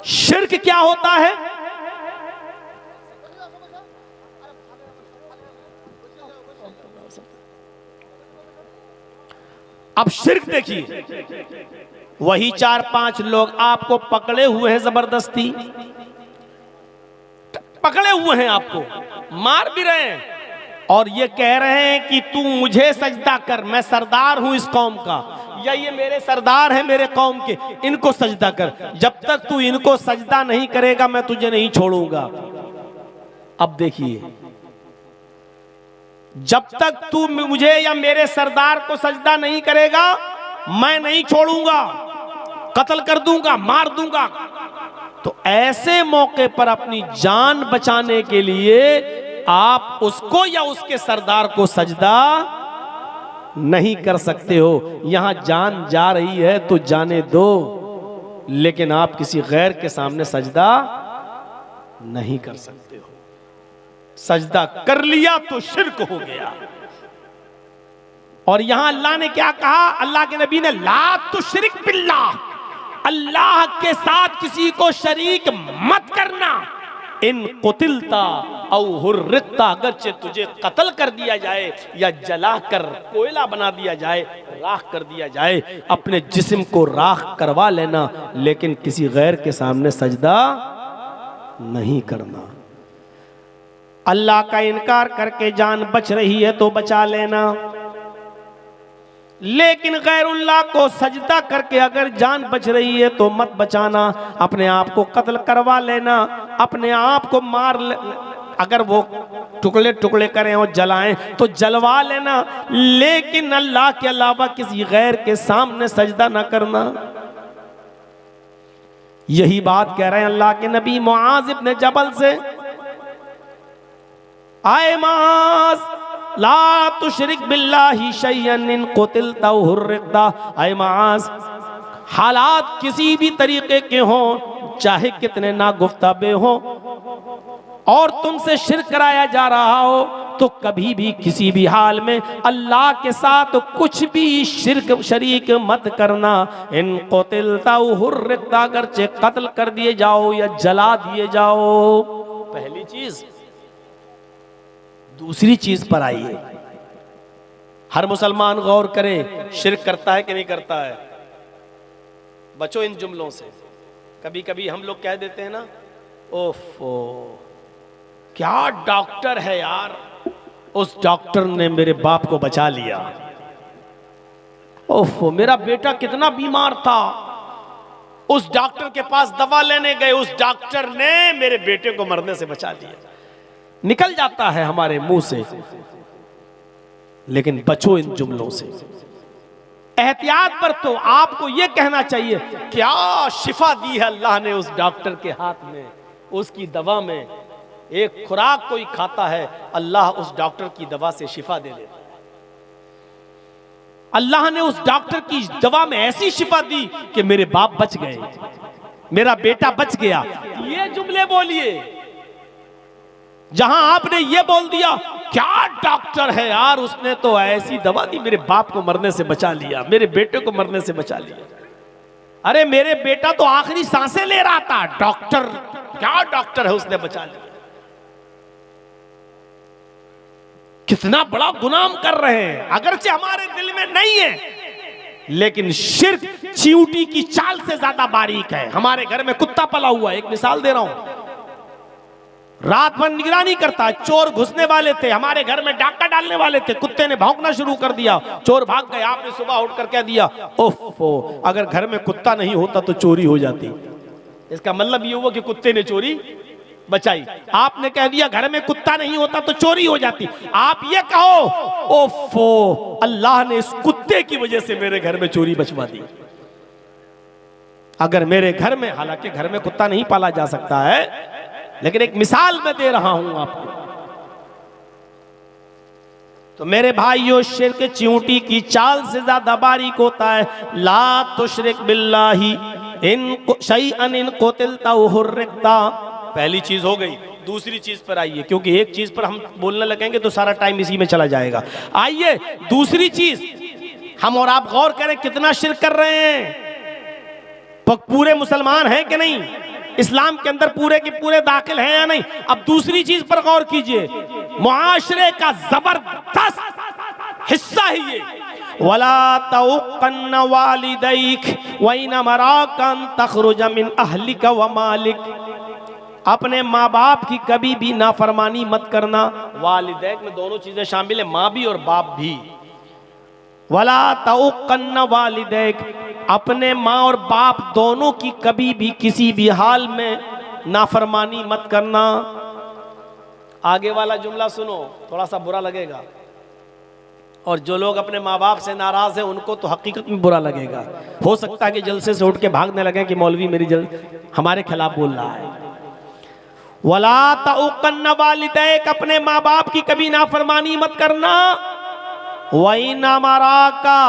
शिर्क क्या होता है? अब शिर्क देखिए, वही 4-5 लोग आपको पकड़े हुए हैं, जबरदस्ती पकड़े हुए हैं, आपको मार भी रहे हैं और ये कह रहे हैं कि तू मुझे सजदा कर, मैं सरदार हूं इस कौम का, या ये मेरे सरदार हैं मेरे कौम के, इनको सजदा कर। जब तक तू इनको सजदा नहीं करेगा मैं तुझे नहीं छोड़ूंगा। अब देखिए, जब तक तू मुझे या मेरे सरदार को सजदा नहीं करेगा मैं नहीं छोड़ूंगा, कत्ल कर दूंगा, मार दूंगा। तो ऐसे मौके पर अपनी जान बचाने के लिए आप उसको या उसके सरदार को सजदा नहीं कर सकते हो। यहां जान जा रही है तो जाने दो, लेकिन आप किसी गैर के सामने सजदा नहीं कर सकते हो। सजदा कर लिया तो शिर्क हो गया। और यहां अल्लाह ने क्या कहा? अल्लाह के नबी ने ला तुश्रिक बिल्लाह, अल्लाह के साथ किसी को शरीक मत करना। इन कुतिलता औ हुर्रिकता, अगरचे तुझे कत्ल कर दिया जाए या जला कर कोयला बना दिया जाए, राख कर दिया जाए, अपने जिस्म को राख करवा लेना, लेकिन किसी गैर के सामने सजदा नहीं करना। अल्लाह का इनकार करके जान बच रही है तो बचा लेना, लेकिन गैरुल्लाह को सजदा करके अगर जान बच रही है तो मत बचाना। अपने आप को कत्ल करवा लेना, अपने आप को मार ले, अगर वो टुकड़े टुकड़े करें और जलाएं तो जलवा लेना, लेकिन अल्लाह के अलावा किसी गैर के सामने सजदा ना करना। यही बात कह रहे हैं अल्लाह के नबी मुआज इब्न जबल से, आए मुआज ला तुशरिक बिल्लाहि शैयन इन कुतिलता औ हुर्रिकता। आए मुआज, हालात किसी भी तरीके के हों, चाहे कितने नागुफ्ताबे हों, और तुमसे शिर्क कराया जा रहा हो, तो कभी भी किसी भी हाल में अल्लाह के साथ कुछ भी शिर्क शरीक मत करना। इन कुतिलता औ हुर्रिकता, अगरचे कत्ल कर दिए जाओ या जला दिए जाओ। पहली चीज। दूसरी चीज पर आइए, हर मुसलमान गौर करे, शिर्क करता है कि नहीं करता है? बचो इन जुमलों से। कभी कभी हम लोग कह देते हैं ना, ओफो क्या डॉक्टर है यार, उस डॉक्टर ने मेरे बाप को बचा लिया। ओफो मेरा बेटा कितना बीमार था, उस डॉक्टर के पास दवा लेने गए, उस डॉक्टर ने मेरे बेटे को मरने से बचा लिया। निकल जाता है हमारे मुंह से, लेकिन बचो इन जुमलों से। एहतियात पर तो आपको यह कहना चाहिए, क्या शिफा दी है अल्लाह ने उस डॉक्टर के हाथ में, उसकी दवा में। एक खुराक कोई खाता है, अल्लाह उस डॉक्टर की दवा से शिफा दे देता है। अल्लाह ने उस डॉक्टर की दवा में ऐसी शिफा दी कि मेरे बाप बच गए, मेरा बेटा बच गया। ये जुमले बोलिए। जहां आपने ये बोल दिया, क्या डॉक्टर है यार, उसने तो ऐसी दवा दी, मेरे बाप को मरने से बचा लिया, मेरे बेटे को मरने से बचा लिया। अरे मेरे बेटा तो आखिरी सांसें ले रहा था, डॉक्टर क्या डॉक्टर है, उसने बचा लिया। कितना बड़ा गुनाह कर रहे हैं, अगरचे हमारे दिल में नहीं है, लेकिन शिर्क चींटी की चाल से ज्यादा बारीक है। हमारे घर में कुत्ता पला हुआ है, एक मिसाल दे रहा हूं, रात भर निगरानी करता, चोर घुसने वाले थे, हमारे घर में डाका डालने वाले थे, कुत्ते ने भौंकना शुरू कर दिया, चोर भाग गए, आपने सुबह उठकर कह दिया ओफो, अगर घर में कुत्ता नहीं होता तो चोरी हो जाती। इसका मतलब ये हुआ कि कुत्ते ने चोरी बचाई। आपने कह दिया घर में कुत्ता नहीं होता तो चोरी हो जाती। आप ये कहो ओफो, अल्लाह ने इस कुत्ते की वजह से मेरे घर में चोरी बचवा दी। अगर मेरे घर में, हालांकि घर में कुत्ता नहीं पाला जा सकता है, लेकिन एक मिसाल मैं दे रहा हूं आपको। तो मेरे भाइयों, शिर्क चींटी की चाल से ज्यादा बारीक होता है। ला तुशरिक बिल्लाही इन शैअन इन कुतिलता औ हुर्रिकता, पहली चीज हो गई। दूसरी चीज पर आइए, क्योंकि एक चीज पर हम बोलने लगेंगे तो सारा टाइम इसी में चला जाएगा। आइए दूसरी चीज, हम और आप गौर करें कितना शिर्क कर रहे हैं। पूरे मुसलमान हैं कि नहीं? इस्लाम के अंदर पूरे के पूरे दाखिल हैं या नहीं। अब दूसरी चीज पर गौर कीजिए, मुआशरे का जबरदस्त हिस्सा ही ये, वला तउक़न्न वालिदैक व इन मराका अन तखरुज मिन अहलिका व मालिक। अपने माँ बाप की कभी भी नाफरमानी मत करना। वालिदैक में दोनों चीजें शामिल है, माँ भी और बाप भी। वला तउक़न्न वालिदैक, अपने माँ और बाप दोनों की कभी भी किसी भी हाल में नाफरमानी मत करना। आगे वाला जुमला सुनो, थोड़ा सा बुरा लगेगा, और जो लोग अपने माँ बाप से नाराज हैं उनको तो हकीकत में बुरा लगेगा। हो सकता है कि जलसे से उठ के भागने लगे कि मौलवी मेरी हमारे खिलाफ बोल रहा है। वला तउक़न्न वालिदैक, अपने माँ बाप की कभी नाफरमानी मत करना। व इन मराका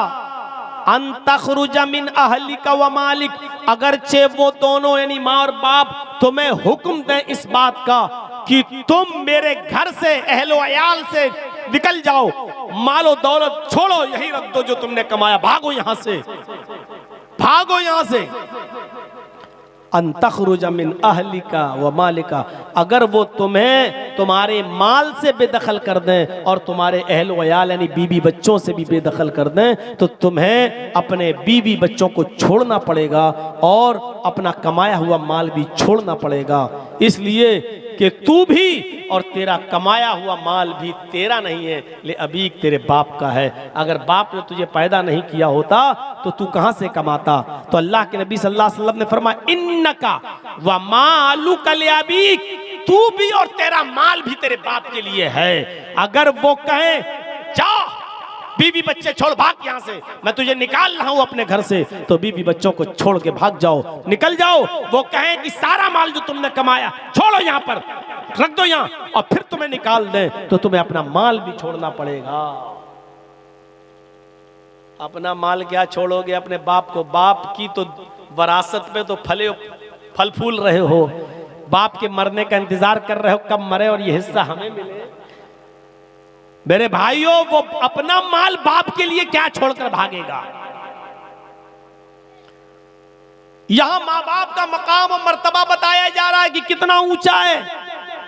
अन तखरुज मिन अहलिका व मालिक, अगरचे वो दोनों यानी माँ और बाप तुम्हें हुक्म दें इस बात का कि तुम मेरे घर से अहलो अयाल से निकल जाओ, मालो दौलत छोड़ो, यही रख दो जो तुमने कमाया, भागो यहां से, भागो यहां से। अन तखरुज मिन अहलिका व मालिका, अगर वो तुम्हें तुम्हारे माल से बेदखल कर दें और तुम्हारे अहल वयाल यानी बीवी बच्चों से भी बेदखल कर दें, तो तुम्हें अपने बीवी बच्चों को छोड़ना पड़ेगा और अपना कमाया हुआ माल भी छोड़ना पड़ेगा, इसलिए कि तू भी और तेरा कमाया हुआ माल भी तेरा नहीं है, ले अबीक तेरे बाप का है। अगर बाप ने तुझे पैदा नहीं किया होता तो तू कहां से कमाता। तो अल्लाह के नबी सल्लल्लाहु अलैहि वसल्लम ने फरमाया, इन्नका व मालुका ले अबीक, तू भी और तेरा माल भी तेरे बाप के लिए है। अगर वो कहे जा बीवी बच्चे छोड़ भाग यहां से, मैं तुझे निकाल रहा हूं अपने घर से, तो बीवी बच्चों को छोड़ के भाग जाओ, निकल जाओ। वो कहें कि सारा माल जो तुमने कमाया छोड़ो, यहां पर रख दो यहां, और फिर तुम्हें निकाल दें, तो तुम्हें अपना माल भी छोड़ना पड़ेगा। अपना माल क्या छोड़ोगे अपने बाप को? बाप की तो वरासत पे तो फल फूल रहे हो, बाप के मरने का इंतजार कर रहे हो कब मरे और ये हिस्सा हमें मिले। मेरे भाइयों, वो अपना माल बाप के लिए क्या छोड़कर भागेगा। यहां मां बाप का मकाम और मर्तबा बताया जा रहा है कि कितना ऊंचा है,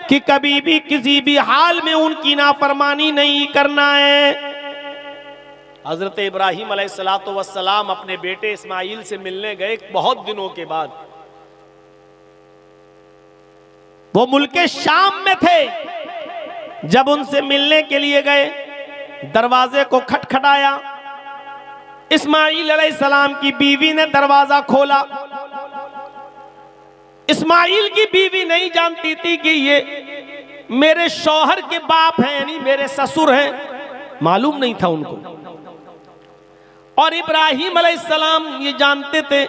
कि कभी भी किसी भी हाल में उनकी नाफरमानी नहीं करना है। हजरत इब्राहीम अलैहिस्सलातु वस्सलाम अपने बेटे इस्माइल से मिलने गए बहुत दिनों के बाद। वो मुल्के शाम में थे, जब उनसे मिलने के लिए गए, दरवाजे को खटखटाया। इस्माइल अलैहिस्सलाम की बीवी ने दरवाजा खोला। इस्माइल की बीवी नहीं जानती थी कि ये मेरे शौहर के बाप हैं, यानी मेरे ससुर हैं, मालूम नहीं था उनको। और इब्राहीम अलैहिस्सलाम ये जानते थे,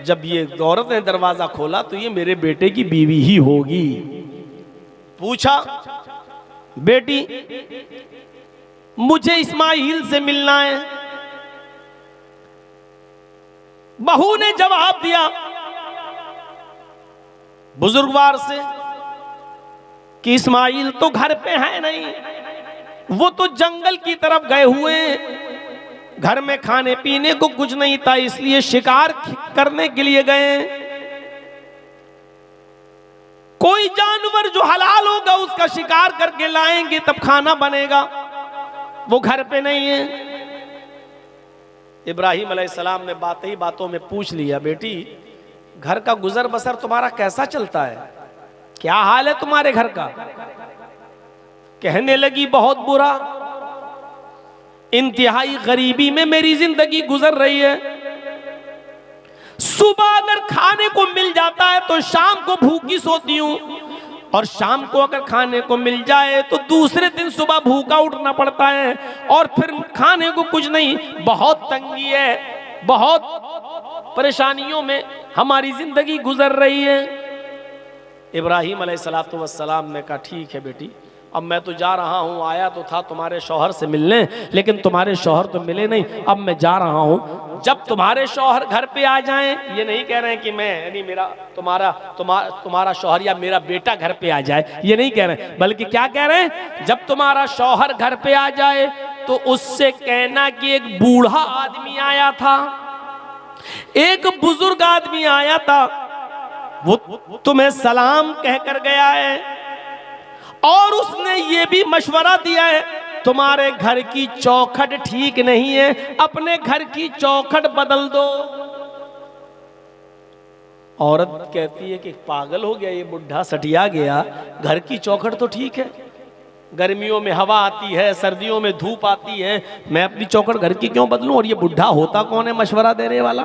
जब ये औरत ने दरवाजा खोला तो ये मेरे बेटे की बीवी ही होगी। पूछा, बेटी मुझे इस्माइल से मिलना है। बहू ने जवाब दिया बुजुर्गवार से कि इस्माइल तो घर पे है नहीं, वो तो जंगल की तरफ गए हुए हैं, घर में खाने पीने को कुछ नहीं था, इसलिए शिकार करने के लिए गए। कोई जानवर जो हलाल होगा उसका शिकार करके लाएंगे तब खाना बनेगा, वो घर पे नहीं है। इब्राहीम अलैहिस्सलाम ने बात ही बातों में पूछ लिया, बेटी घर का गुजर बसर तुम्हारा कैसा चलता है, क्या हाल है तुम्हारे घर का? कहने लगी, बहुत बुरा, इंतहाई गरीबी में मेरी जिंदगी गुजर रही है। सुबह अगर खाने को मिल जाता है तो शाम को भूखी सोती हूं, और शाम को अगर खाने को मिल जाए तो दूसरे दिन सुबह भूखा उठना पड़ता है, और फिर खाने को कुछ नहीं, बहुत तंगी है, बहुत परेशानियों में हमारी जिंदगी गुजर रही है। इब्राहीम अलैहिस्सलातु वस्सलाम ने कहा, ठीक है बेटी, अब मैं तो जा रहा हूँ, आया तो था तुम्हारे शौहर से मिलने, लेकिन तुम्हारे शौहर तो मिले नहीं, अब मैं जा रहा हूँ। जब तुम्हारे शौहर घर पे आ जाएं, ये नहीं कह रहे हैं कि मैं यानी मेरा तुम्हारा शौहर या मेरा बेटा घर पे आ जाए, ये नहीं कह रहे हैं, बल्कि क्या कह रहे हैं, जब तुम्हारा शौहर घर पे आ जाए तो उससे कहना कि एक बूढ़ा आदमी आया था, एक बुजुर्ग आदमी आया था, वो तुम्हें सलाम कहकर गया है और उसने ये भी मशवरा दिया है तुम्हारे घर की चौखट ठीक नहीं है, अपने घर की चौखट बदल दो। औरत कहती है कि पागल हो गया ये बुढ़ा, सटिया गया, घर की चौखट तो ठीक है, गर्मियों में हवा आती है, सर्दियों में धूप आती है, मैं अपनी चौखट घर की क्यों बदलूं? और ये बुढ़ा होता कौन है मशवरा देने वाला?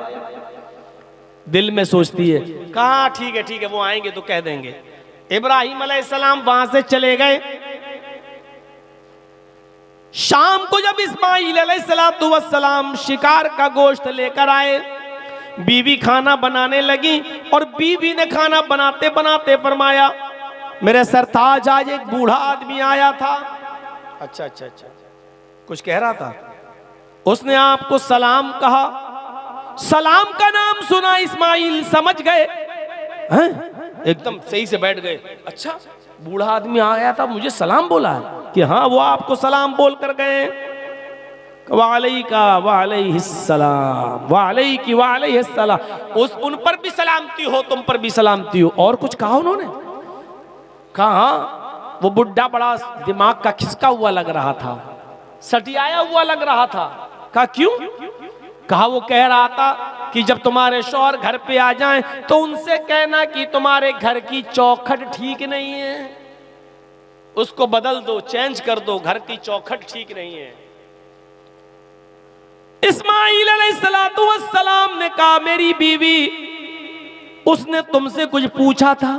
दिल में सोचती है, कहा ठीक है वो आएंगे तो कह देंगे। इब्राहिम अलैहिस्सलाम वहां से चले गए। शाम को जब इस्माईल अलैहिस्सलाम शिकार का गोश्त लेकर आए, बीवी खाना बनाने लगी और बीवी ने खाना बनाते बनाते फरमाया, मेरे सरताज आज एक बूढ़ा आदमी आया था। अच्छा, कुछ कह रहा था, उसने आपको सलाम कहा। सलाम का नाम सुना इस्माईल समझ गए, हैं? एकदम सही से बैठ गए। अच्छा, बूढ़ा आदमी आया था, मुझे सलाम बोला है कि हाँ वो आपको सलाम बोल कर गए। वालैका वालैहिस्सलाम, वालैकी वालैहिस्सलाम, उन पर भी सलामती हो, तुम पर भी सलामती हो। और कुछ कहा उन्होंने? कहा वो बुढ़ा बड़ा दिमाग का खिसका हुआ लग रहा था, सटियाया हुआ लग रहा था। कहा क्यों? कहा वो कह रहा था कि जब तुम्हारे शौहर घर पे आ जाएं तो उनसे कहना कि तुम्हारे घर की चौखट ठीक नहीं है, उसको बदल दो, चेंज कर दो, घर की चौखट ठीक नहीं है। इस्माईल अलैहिस्सलाम ने कहा मेरी बीवी, उसने तुमसे कुछ पूछा था?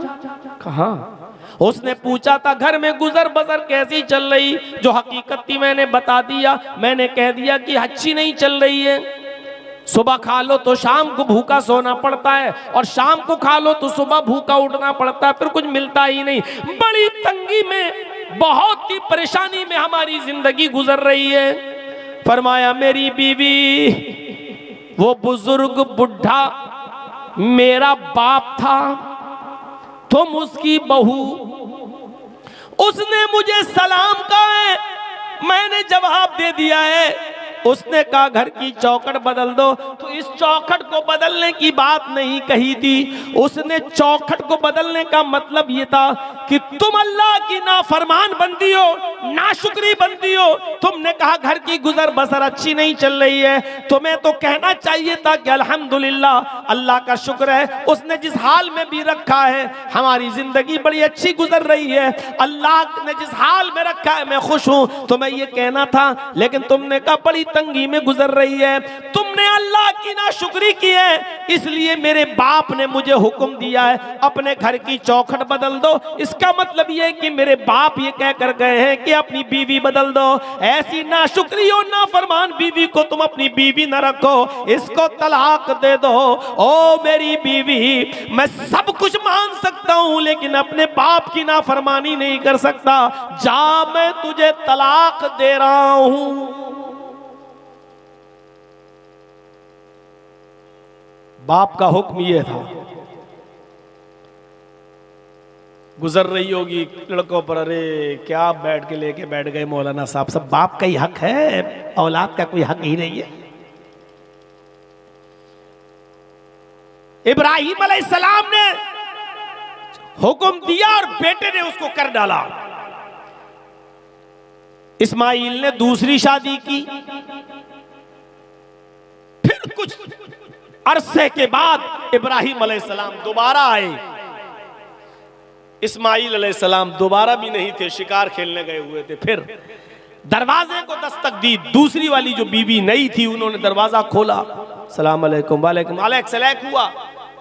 कहा उसने पूछा था घर में गुजर बसर कैसी चल रही, जो हकीकत थी मैंने बता दिया। मैंने कह दिया कि अच्छी नहीं चल रही है, सुबह खा लो तो शाम को भूखा सोना पड़ता है और शाम को खा लो तो सुबह भूखा उठना पड़ता है, फिर कुछ मिलता ही नहीं। बड़ी तंगी में, बहुत ही परेशानी में हमारी जिंदगी गुजर रही है। फरमाया मेरी बीवी, वो बुजुर्ग बुढ़ा मेरा बाप था, तुम उसकी बहू, उसने मुझे सलाम कहा है, मैंने जवाब दे दिया है। उसने कहा घर की चौखट बदल दो, तो इस चौखट को बदलने की बात नहीं कही थी। उसने चौखट को बदलने का मतलब ये था कि तुम अल्लाह की नाफरमान बंदी हो, नाशुक्री बंदी हो। तुमने कहा घर की गुजर बसर अच्छी नहीं चल रही है, तुम्हें तो कहना चाहिए था कि अल्हम्दुलिल्लाह, अल्लाह का शुक्र है उसने जिस हाल में भी रखा है हमारी जिंदगी बड़ी अच्छी गुजर रही है, अल्लाह ने जिस हाल में रखा है मैं खुश हूं। तुम्हें यह कहना था, लेकिन तुमने कहा बड़ी तंगी में गुजर रही है, तुमने अल्लाह की नाशुक्री की है, इसलिए मेरे बाप ने मुझे हुक्म दिया है अपने घर की चौखट बदल दो। इसका मतलब यह है कि मेरे बाप ये कह कर गए हैं कि अपनी बीवी बदल दो। ऐसी नाशुक्री और नाफरमान बीवी को तुम अपनी बीवी न रखो, इसको तलाक दे दो। ओ मेरी बीवी, मैं सब कुछ मान सकता हूं लेकिन अपने बाप की नाफरमानी नहीं कर सकता, जा मैं तुझे तलाक दे रहा हूं। बाप का हुक्म यह था। गुजर रही होगी लड़कों पर, अरे क्या बैठ के लेके बैठ गए मौलाना साहब, सब बाप का ही हक है, औलाद का कोई हक ही नहीं है। इब्राहिम अलैहिस्सलाम ने हुक्म दिया और बेटे ने उसको कर डाला। इस्माइल ने दूसरी शादी की, फिर कुछ अरसे के बाद इब्राहिम अलैहिस्सलाम दोबारा आए। इस्माइल अलैहिस्सलाम दोबारा भी नहीं थे, शिकार खेलने गए हुए थे। फिर दरवाजे को दस्तक दी, दूसरी वाली जो बीवी नई थी उन्होंने दरवाजा खोला, सलाम अलैकुम, वालेकुम अलैक हुआ।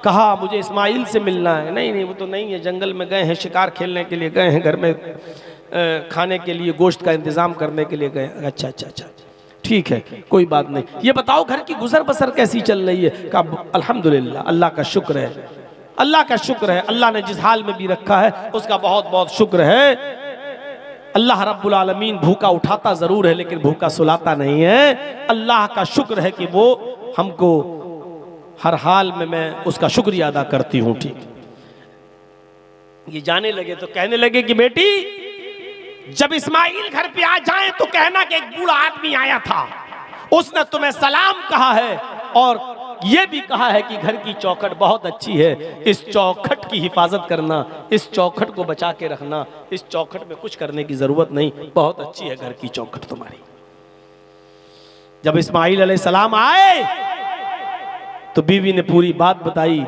कहा मुझे इस्माइल से मिलना है। नहीं वो तो नहीं है, जंगल में गए हैं, शिकार खेलने के लिए गए हैं, घर में खाने के लिए गोश्त का इंतजाम करने के लिए गए। अच्छा ठीक है, कोई बात नहीं। ये बताओ घर की गुजर बसर कैसी चल रही है? कहा अल्हम्दुलिल्लाह, अल्लाह का शुक्र है, अल्लाह का शुक्र है, अल्लाह ने जिस हाल में भी रखा है उसका बहुत बहुत शुक्र है। अल्लाह रब्बुल आलमीन भूखा उठाता जरूर है लेकिन भूखा सुलाता नहीं है। अल्लाह का शुक्र है कि वो हमको हर हाल में, मैं उसका शुक्रिया अदा करती हूँ। ठीक, ये जाने लगे तो कहने लगे कि बेटी, जब इस्माइल घर पे आ जाए तो कहना कि एक बूढ़ा आदमी आया था, उसने तुम्हें सलाम कहा है और ये भी कहा है कि घर की चौखट बहुत अच्छी है, इस चौखट की हिफाजत करना, इस चौखट को बचा के रखना, इस चौखट में कुछ करने की जरूरत नहीं, बहुत अच्छी है घर की चौखट तुम्हारी। जब इस्माइल अलैहिस्सलाम आए तो बीवी ने पूरी बात बताई।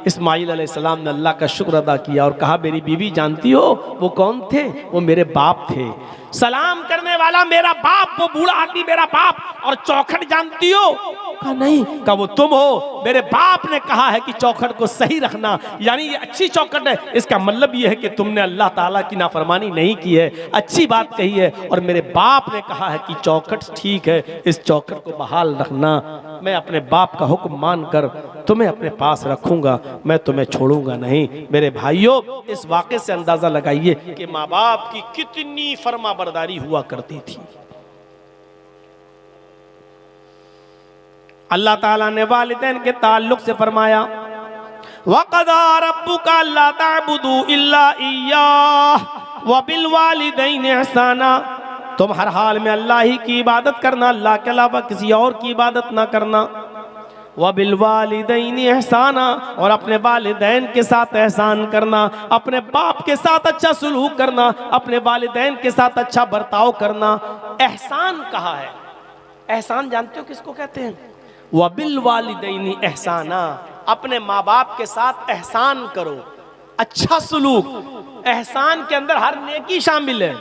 इस्माइल अलैहिस्सलाम ने अल्लाह का शुक्र अदा किया और कहा, मेरी बीवी जानती हो वो कौन थे? वो मेरे बाप थे। सलाम करने वाला मेरा बाप, वो बूढ़ा आदमी मेरा बाप। और चौखट जानती हो? कहा नहीं। कहा वो तुम हो। मेरे बाप ने कहा है कि चौखट को सही रखना, यानी ये अच्छी चौखट है। इसका मतलब ये है कि तुमने अल्लाह ताला की नाफरमानी नहीं की है, अच्छी बात कही है। और मेरे बाप ने कहा है कि चौखट ठीक है, इस चौखट को बहाल रखना। मैं अपने बाप का हुक्म मानकर तुम्हें अपने पास रखूंगा, मैं तुम्हें छोड़ूंगा नहीं। मेरे भाइयों, इस वाक़े से अंदाजा लगाइए कि माँ बाप की कितनी फरमाबरदारी हुआ करती थी। अल्लाह ताला ने वालिदैन के ताल्लुक से फरमाया, वक़ज़ा रब्बुका अल्ला तअबुदू इल्ला इय्याह व बिल वालिदैनि इहसाना। तुम हर हाल में अल्लाह ही की इबादत करना, अल्लाह के अलावा किसी और की इबादत ना करना। व बिल वालिदैनि एहसाना, और अपने वालिदैन के साथ एहसान करना, अपने बाप के साथ अच्छा सलूक करना, अपने वालिदैन के साथ अच्छा बर्ताव करना। एहसान कहा है। एहसान जानते हो किसको कहते हैं? व बिल वालिदैनि एहसाना, अपने माँ बाप के साथ एहसान करो, अच्छा सलूक। एहसान के अंदर हर नेकी शामिल है,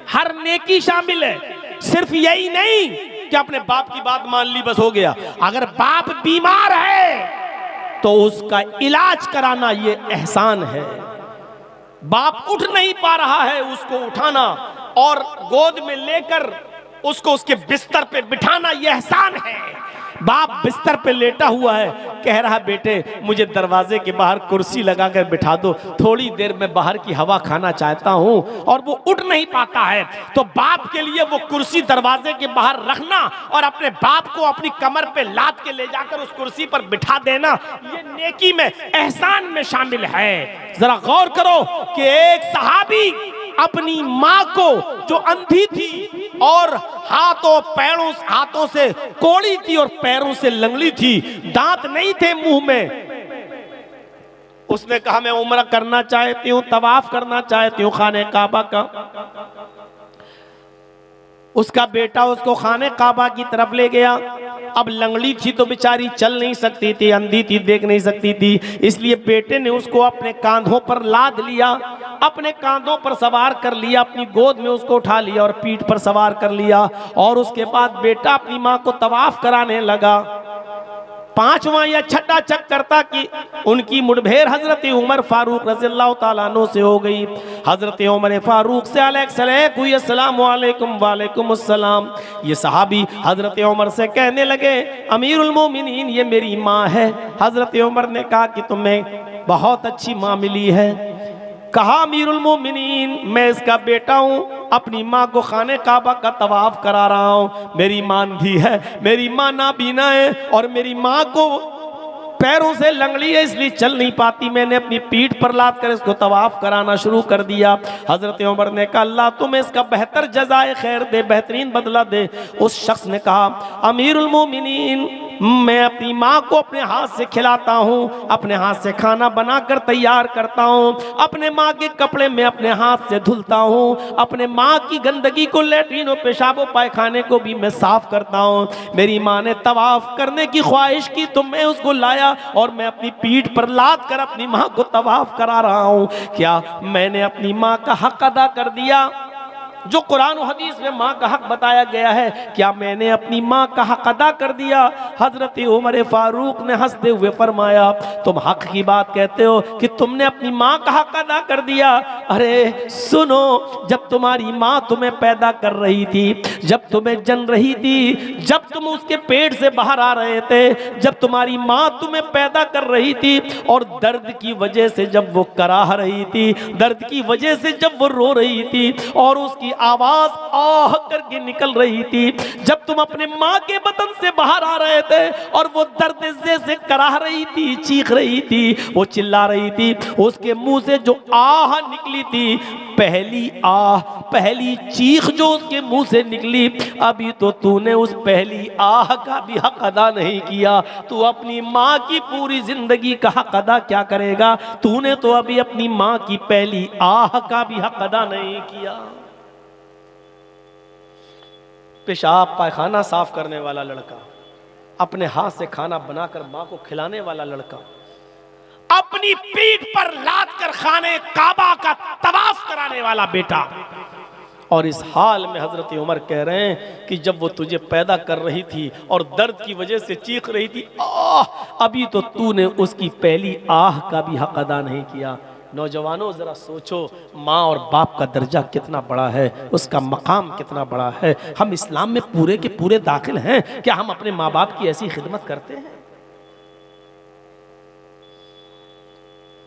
हर नेकी शामिल है। सिर्फ यही नहीं कि अपने बाप की बात मान ली बस हो गया। अगर बाप बीमार है तो उसका इलाज कराना ये एहसान है। बाप उठ नहीं पा रहा है, उसको उठाना और गोद में लेकर उसको उसके बिस्तर पे बिठाना ये एहसान है। बाप बिस्तर पे लेटा हुआ है, कह रहा बेटे मुझे दरवाजे के बाहर कुर्सी लगाकर बिठा दो, थोड़ी देर में बाहर की हवा खाना चाहता हूं, और वो उठ नहीं पाता है। तो बाप के लिए वो कुर्सी दरवाजे के बाहर रखना और अपने बाप को अपनी कमर पे लाद के ले जाकर उस कुर्सी पर बिठा देना, ये नेकी में, एहसान में शामिल है। जरा गौर करो कि एक सहाबी अपनी माँ को जो अंधी थी और हाथों से कोड़ी थी और पैरों से लंगड़ी थी, दांत नहीं थे मुंह में, उसने कहा मैं उम्रा करना चाहती हूँ, तवाफ करना चाहती हूँ खाने काबा का। उसका बेटा उसको खाने काबा की तरफ ले गया। अब लंगड़ी थी तो बेचारी चल नहीं सकती थी, अंधी थी, देख नहीं सकती थी, इसलिए बेटे ने उसको अपने कांधों पर लाद लिया, अपने कांधों पर सवार कर लिया, अपनी गोद में उसको उठा लिया और पीठ पर सवार कर लिया। और उसके बाद बेटा अपनी माँ को तवाफ कराने लगा। पांचवा या छठा चक्कर था कि उनकी मुठभेड़ हजरत उमर फारूक रज़ियल्लाहु ताला अन्हु से हो गई। हजरत उमर फारूक से अस्सलाम वालेकुम वालेकुम अस्सलाम। ये सहाबी हजरत उमर से कहने लगे अमीरुल मोमिनीन ये मेरी माँ है। हजरत उमर ने कहा कि तुम्हें बहुत अच्छी माँ मिली है। कहा अमीरुल मोमिनीन मैं इसका बेटा हूँ, अपनी माँ को खाने काबा का तवाफ करा रहा हूँ। मेरी माँ अंधी है, मेरी माँ नाबीना है और मेरी माँ को पैरों से लंगड़ी है इसलिए चल नहीं पाती। मैंने अपनी पीठ पर लाद कर इसको तवाफ कराना शुरू कर दिया। हजरत उमर ने कहा अल्लाह तुम्हें इसका बेहतर जज़ाए खैर दे, बेहतरीन बदला दे। उस शख्स ने कहा अमीरुल मोमिनीन मैं अपनी माँ को अपने हाथ से खिलाता हूँ, अपने हाथ से खाना बनाकर तैयार करता हूँ, अपने माँ के कपड़े में अपने हाथ से धुलता हूँ, अपने माँ की गंदगी को लैट्रिन और पेशाब और पायखाने को भी मैं साफ करता हूँ। मेरी माँ ने तवाफ करने की ख्वाहिश की तो मैं उसको लाया और मैं अपनी पीठ पर लाद कर अपनी माँ को तवाफ करा रहा हूँ। क्या मैंने अपनी माँ का हक अदा कर दिया जो कुरान और हदीस में माँ का हक बताया गया है? क्या मैंने अपनी माँ का हक अदा कर दिया? हजरत उमर फारूक ने हंसते हुए फरमाया तुम हक की बात कहते हो कि तुमने अपनी माँ का हक अदा कर दिया? अरे सुनो, जब तुम्हारी माँ तुम्हें पैदा कर रही थी, जब तुम्हें जन रही थी, जब तुम उसके पेट से बाहर आ रहे थे, जब तुम्हारी माँ तुम्हें पैदा कर रही थी और दर्द की वजह से जब वो कराह रही थी, दर्द की वजह से जब वो रो रही थी और उसकी आवाज आह करके निकल रही थी, जब तुम अपने माँ के बदन से बाहर आ रहे थे और वो दर्द से कराह रही थी, चीख रही थी, वो चिल्ला रही थी, उसके मुंह से जो आह निकली थी पहली आह, पहली चीख जो उसके मुंह से निकली, अभी तो तूने उस पहली आह का भी हक अदा नहीं किया। तू अपनी माँ की पूरी जिंदगी का हक अदा क्या करेगा? तूने तो अभी अपनी माँ की पहली आह का भी हक अदा नहीं किया। पेशाब पायखाना साफ करने वाला लड़का, अपने हाथ से खाना बनाकर माँ को खिलाने वाला लड़का, अपनी पीठ पर लाद कर खाने काबा का तवाफ कराने वाला बेटा, और इस हाल में हजरत उमर कह रहे हैं कि जब वो तुझे पैदा कर रही थी और दर्द की वजह से चीख रही थी, अभी तो तूने उसकी पहली आह का भी हक अदा नहीं किया। नौजवानों जरा सोचो, माँ और बाप का दर्जा कितना बड़ा है, उसका मकाम कितना बड़ा है। हम इस्लाम में पूरे के पूरे दाखिल हैं। क्या हम अपने माँ बाप की ऐसी खिदमत करते हैं?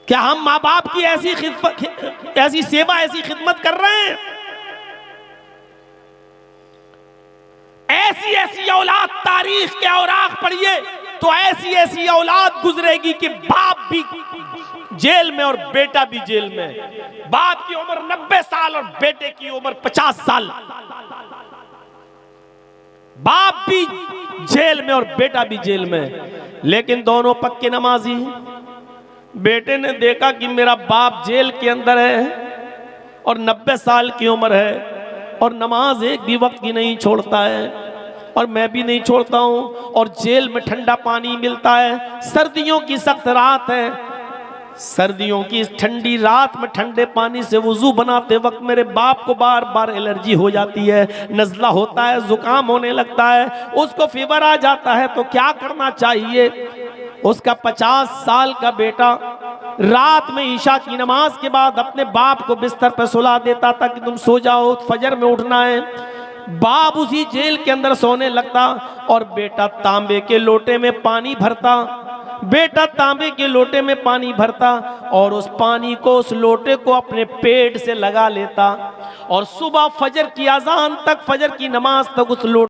क्या हम माँ बाप की ऐसी सेवा, ऐसी खिदमत कर रहे हैं? ऐसी ऐसी औलाद, तारीख के औराक पढ़िए तो ऐसी ऐसी औलाद गुजरेगी कि बाप भी जेल में और बेटा भी जेल में। बाप की उम्र 90 साल और बेटे की उम्र 50 साल। बाप भी जेल में और बेटा भी जेल में, लेकिन दोनों पक्के नमाजी। बेटे ने देखा कि मेरा बाप जेल के अंदर है और 90 साल की उम्र है और नमाज एक भी वक्त की नहीं छोड़ता है, और मैं भी नहीं छोड़ता हूं, और जेल में ठंडा पानी मिलता है, सर्दियों की सख्त रात है, सर्दियों की इस ठंडी रात में ठंडे पानी से वुजू बनाते वक्त मेरे बाप को बार बार एलर्जी हो जाती है, नज़ला होता है, जुकाम होने लगता है, उसको फीवर आ जाता है। तो क्या करना चाहिए? उसका 50 साल का बेटा रात में ईशा की नमाज के बाद अपने बाप को बिस्तर पर सुला देता था कि तुम सो जाओ, फजर में उठना है। बाप उसी जेल के अंदर सोने लगता और बेटा तांबे के लोटे में पानी भरता, बेटा तांबे के लोटे में पानी भरता और उस पानी को, उस लोटे को अपने पेट से लगा लेता, और सुबह फजर की अजान तक, फजर की नमाज तक उस लोटे